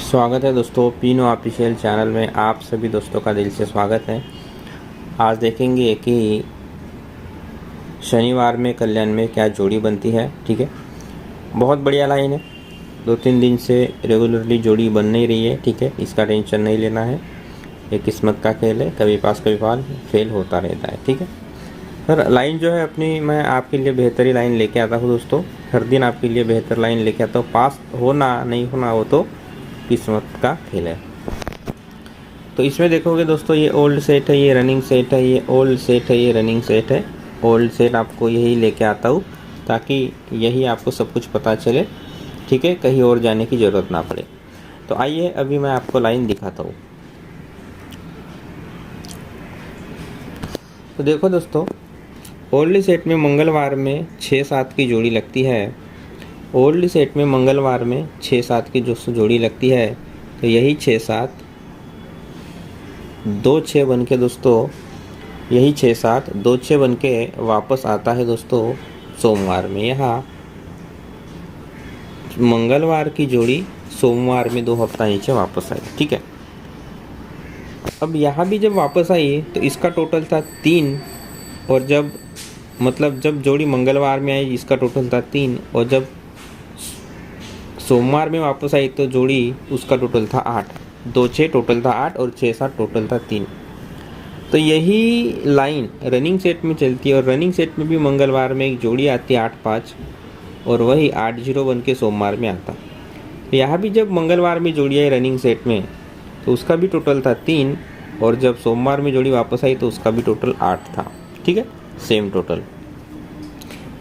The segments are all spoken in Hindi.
स्वागत है दोस्तों, पीनो ऑफिशियल चैनल में आप सभी दोस्तों का दिल से स्वागत है। आज देखेंगे कि शनिवार में कल्याण में क्या जोड़ी बनती है। ठीक है, बहुत बढ़िया लाइन है। 2-3 दिन से रेगुलरली जोड़ी बन नहीं रही है। ठीक है, इसका टेंशन नहीं लेना है। ये किस्मत का खेल है, कभी पास कभी फाल, फेल होता रहता है। ठीक है सर, लाइन जो है अपनी मैं आपके लिए बेहतरी लाइन लेके आता हूँ दोस्तों। हर दिन आपके लिए बेहतर लाइन लेके आता हूँ। पास होना नहीं होना वो तो किस्मत का खेल है। तो इसमें देखोगे दोस्तों, ये ओल्ड सेट है, ये रनिंग सेट है, ये ओल्ड सेट है, ये रनिंग सेट है। ओल्ड सेट आपको यही लेके आता हूँ ताकि यही आपको सब कुछ पता चले। ठीक है, कहीं और जाने की ज़रूरत ना पड़े। तो आइए अभी मैं आपको लाइन दिखाता हूँ। तो देखो दोस्तों, ओल्ड सेट में मंगलवार में 6-7 की जोड़ी लगती है। ओल्ड सेट में मंगलवार में 6-7 की जो जोड़ी लगती है, तो यही 6-7 2-6 बन के दोस्तों, यही 6-7 2-6 बन के वापस आता है दोस्तों सोमवार में। यहाँ मंगलवार की जोड़ी सोमवार में 2 हफ्ता नीचे वापस आई। ठीक है, अब यहाँ भी जब वापस आई तो इसका टोटल था 3, और जब जोड़ी मंगलवार में आई इसका टोटल था 3, और जब सोमवार में वापस आई तो जोड़ी उसका टोटल था 8। 2-6 टोटल था 8 और 6-7 टोटल था 3। तो यही लाइन रनिंग सेट में चलती है, और रनिंग सेट में भी मंगलवार में एक जोड़ी आती है 8-5, और वही 8-0 बन के सोमवार में आता। तो यहाँ भी जब मंगलवार में जोड़ी आई रनिंग सेट में तो उसका भी टोटल था 3, और जब सोमवार में जोड़ी वापस आई तो उसका भी टोटल 8 था। ठीक है, सेम टोटल।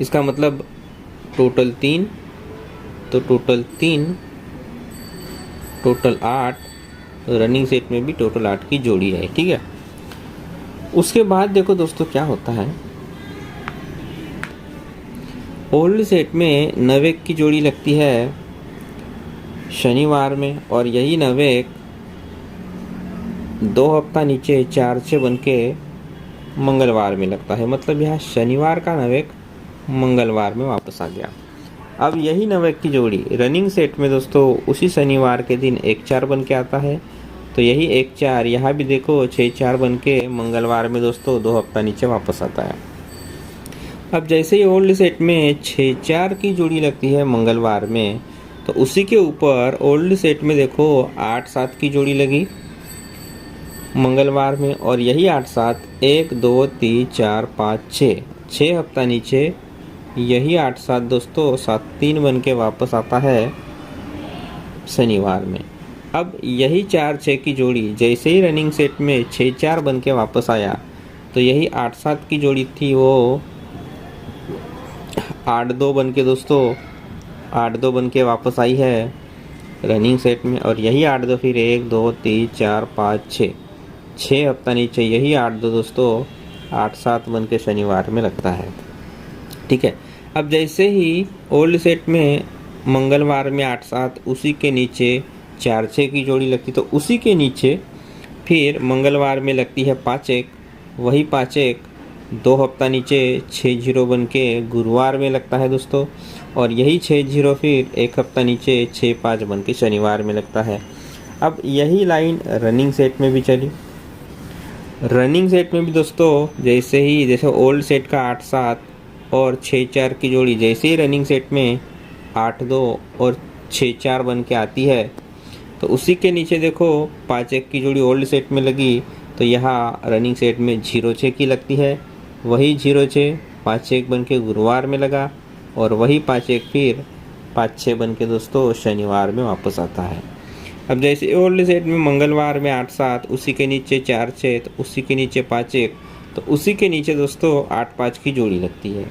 इसका मतलब टोटल 3, तो टोटल 3 टोटल 8, रनिंग सेट में भी टोटल 8 की जोड़ी है। ठीक है, उसके बाद देखो दोस्तों क्या होता है। ओल्ड सेट में 9 की जोड़ी लगती है शनिवार में, और यही 9 2 हफ्ता नीचे 4-6 बन के मंगलवार में लगता है। मतलब यहाँ शनिवार का 9 मंगलवार में वापस आ गया। अब यही 9 की जोड़ी रनिंग सेट में दोस्तों उसी शनिवार के दिन 1-4 बन के आता है। तो यही 1-4 यहाँ भी देखो 6-4 बन के मंगलवार में दोस्तों 2 हफ्ता नीचे वापस आता है। अब जैसे ही ओल्ड सेट में 6-4 की जोड़ी लगती है मंगलवार में, तो उसी के ऊपर ओल्ड सेट में देखो 8-7 की जोड़ी लगी मंगलवार में, और यही 8-7 1 2 3 4 5 6 हफ्ता नीचे यही 8-7 दोस्तों 7-3 बन के वापस आता है शनिवार में। अब यही 4-6 की जोड़ी जैसे ही रनिंग सेट में 6-4 बन के वापस आया, तो यही 8-7 की जोड़ी थी वो 8-2 बन के दोस्तों 8-2 बन के वापस आई है रनिंग सेट में, और यही 8-2 फिर 1 2 3 4 5 6 हफ्ता नीचे यही 8-2 दोस्तों 8-7 बन के शनिवार में लगता है। ठीक है, अब जैसे ही ओल्ड सेट में मंगलवार में 8-7 उसी के नीचे 4-6 की जोड़ी लगती, तो उसी के नीचे फिर मंगलवार में लगती है 5-1, वही 5-1 2 हफ्ता नीचे 6-0 बन के गुरुवार में लगता है दोस्तों, और यही 6-0 फिर 1 हफ्ता नीचे 6-5 बन के शनिवार में लगता है। अब यही लाइन रनिंग सेट में भी चली। रनिंग सेट में भी दोस्तों जैसे ओल्ड सेट का 8-7 और 6-4 की जोड़ी जैसे ही रनिंग सेट में 8-2 और 6-4 बन के आती है, तो उसी के नीचे देखो 5-1 की जोड़ी ओल्ड सेट में लगी, तो यहाँ रनिंग सेट में 0-6 की लगती है, वही 0-6 5-1 बन के गुरुवार में लगा, और वही 5-1 फिर 5-6 बन के दोस्तों शनिवार में वापस आता है। अब जैसे ओल्ड सेट में मंगलवार में 8-7 उसी के नीचे 4-6, तो उसी के नीचे 5-1, तो उसी के नीचे दोस्तों 8-5 की जोड़ी लगती है।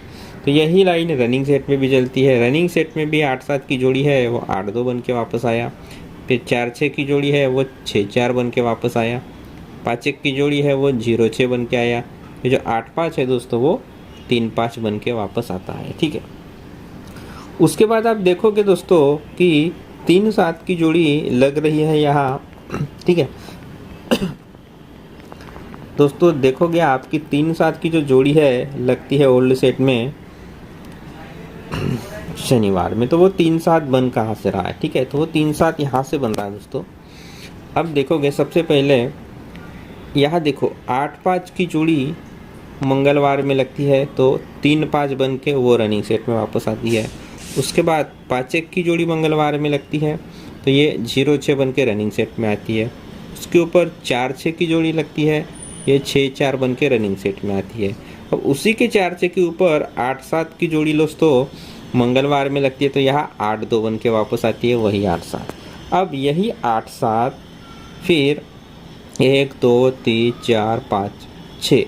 तो यही लाइन रनिंग सेट में भी चलती है। रनिंग सेट में भी 8-7 की जोड़ी है वो 8-2 बन के वापस आया, फिर 4-6 की जोड़ी है वो 6-4 बन के वापस आया, 5-1 की जोड़ी है वो 0-6 बन के आया, ये जो 8-5 है दोस्तों वो 3-5 बन के वापस आता है। ठीक है, उसके बाद आप देखोगे दोस्तों कि 3-7 की जोड़ी लग रही है यहाँ। ठीक है दोस्तों, देखोगे आपकी 3-7 की जो जोड़ी है लगती है ओल्ड सेट में, शनिवार में, तो वो 3-7 बन कहाँ से रहा है, ठीक है। तो वो 3-7 यहाँ से बन रहा है दोस्तों। अब देखोगे सबसे पहले यहाँ देखो 8-5 की जोड़ी मंगलवार में लगती है, तो 3-5 बन के वो रनिंग सेट में वापस आती है। उसके बाद 5-1 की जोड़ी मंगलवार में लगती है, तो ये 0-6 बन के रनिंग सेट में आती है। उसके ऊपर 4-6 की जोड़ी लगती है, ये 6-4 बन के रनिंग सेट में आती है। अब उसी के 4-6 के ऊपर 8-7 की जोड़ी दोस्तों मंगलवार में लगती है, तो यहाँ 8-2 बन के वापस आती है, वही 8-7। अब यही 8-7 फिर 1 2 3 4 5 6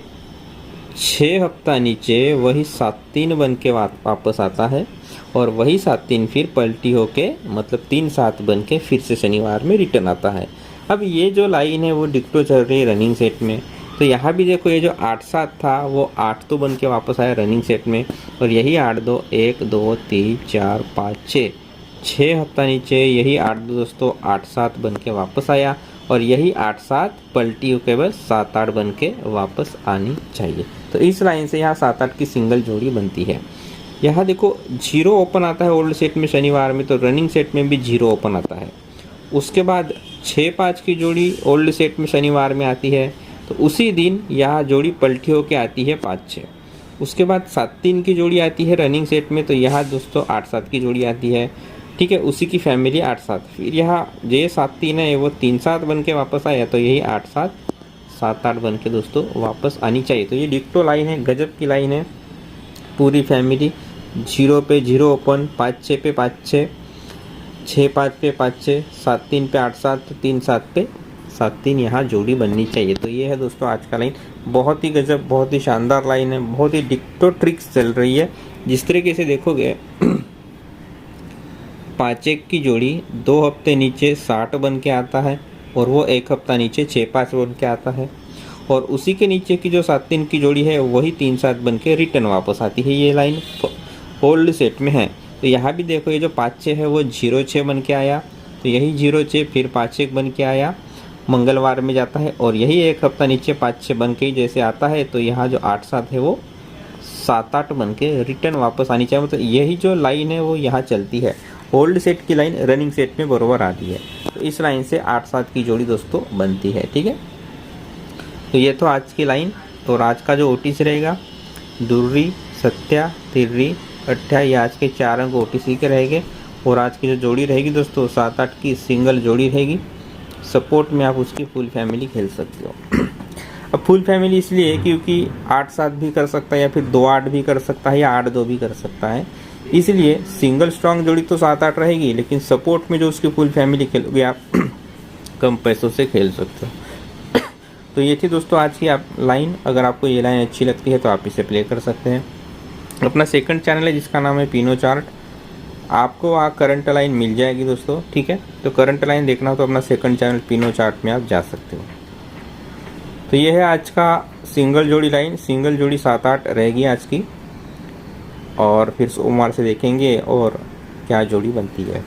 6 हफ्ता नीचे वही 7-3 बन के वापस आता है, और वही 7-3 फिर पलटी होके मतलब 3-7 बन के फिर से शनिवार में रिटर्न आता है। अब ये जो लाइन है वो डिक्टो चल रही है रनिंग सेट में, तो यहाँ भी देखो ये जो 8-7 था वो 8-2 बन के वापस आया रनिंग सेट में, और यही 8-2 1 2 3 4 5 6 6 हफ्ता नीचे यही 8-2 दोस्तों 8-7 बन के वापस आया, और यही 8-7 पलटी होकर बस 7-8 बन के वापस आनी चाहिए। तो इस लाइन से यहाँ 7-8 की सिंगल जोड़ी बनती है। यहाँ देखो 0 ओपन आता है ओल्ड सेट में शनिवार में, तो रनिंग सेट में भी 0 ओपन आता है। उसके बाद 6-5 की जोड़ी ओल्ड सेट में शनिवार में आती है, तो उसी दिन यहाँ जोड़ी पलटी होके आती है 5-6। उसके बाद 7-3 की जोड़ी आती है रनिंग सेट में, तो यहाँ दोस्तों 8-7 की जोड़ी आती है, ठीक है, उसी की फैमिली 8-7। फिर यहाँ ये 7-3 है वो 3-7 बन के वापस आया, तो यही 8-7 7-8 बन के दोस्तों वापस आनी चाहिए। तो ये डिक्टो लाइन है, गजब की लाइन है। पूरी फैमिली 0 पे 0 ओपन, 5-6 पे 5-6, 6-5 पे 5-6, 7-3 पे 8-7, 3-7 पे 7-3 यहाँ जोड़ी बननी चाहिए। तो ये है दोस्तों आज का लाइन, बहुत ही गजब, बहुत ही शानदार लाइन है, बहुत ही डिक्टो ट्रिक्स चल रही है। जिस तरीके से देखोगे 5-1 की जोड़ी 2 हफ्ते नीचे 60 बन के आता है, और वो 1 हफ्ता नीचे 6-5 बन के आता है, और उसी के नीचे की जो 7-3 की जोड़ी है वही 3-7 बन के रिटर्न वापस आती है। ये लाइन ओल्ड सेट में है। तो यहाँ भी देखो ये जो 5-6 है वो 0-6 बन के आया, तो यही 0-6 फिर 5-1 बन के आया, मंगलवार में जाता है, और यही 1 हफ्ता नीचे 5-6 बन के ही जैसे आता है, तो यहाँ जो 8-7 है वो 7-8 बन के रिटर्न वापस आनी चाहिए। मतलब यही जो लाइन है वो यहाँ चलती है, ओल्ड सेट की लाइन रनिंग सेट में बराबर आती है। तो इस लाइन से 8-7 की जोड़ी दोस्तों बनती है, ठीक है। तो ये तो आज की लाइन, और आज का जो ओटीसी रहेगा दुर्री, सत्या, तिर्री, अट्ठा, ये आज के 4 अंक ओटीसी के रहेंगे। और आज की जो जोड़ी रहेगी दोस्तों 7-8 की सिंगल जोड़ी रहेगी। सपोर्ट में आप उसकी फुल फैमिली खेल सकते हो। अब फुल फैमिली इसलिए क्योंकि 8-7 भी कर सकता है, या फिर 2-8 भी कर सकता है, या 8-2 भी कर सकता है। इसलिए सिंगल स्ट्रॉन्ग जोड़ी तो 7-8 रहेगी, लेकिन सपोर्ट में जो उसकी फुल फैमिली खेलोगे आप कम पैसों से खेल सकते हो। तो ये थी दोस्तों आज की आप लाइन। अगर आपको ये लाइन अच्छी लगती है तो आप इसे प्ले कर सकते हैं। अपना सेकंड चैनल है जिसका नाम है पिनो चार्ट, आपको वहाँ करंट लाइन मिल जाएगी दोस्तों, ठीक है। तो करंट लाइन देखना हो तो अपना सेकंड चैनल पिनो चार्ट में आप जा सकते हो। तो ये है आज का सिंगल जोड़ी लाइन, सिंगल जोड़ी 7-8 रहेगी आज की, और फिर सोमवार से देखेंगे और क्या जोड़ी बनती है।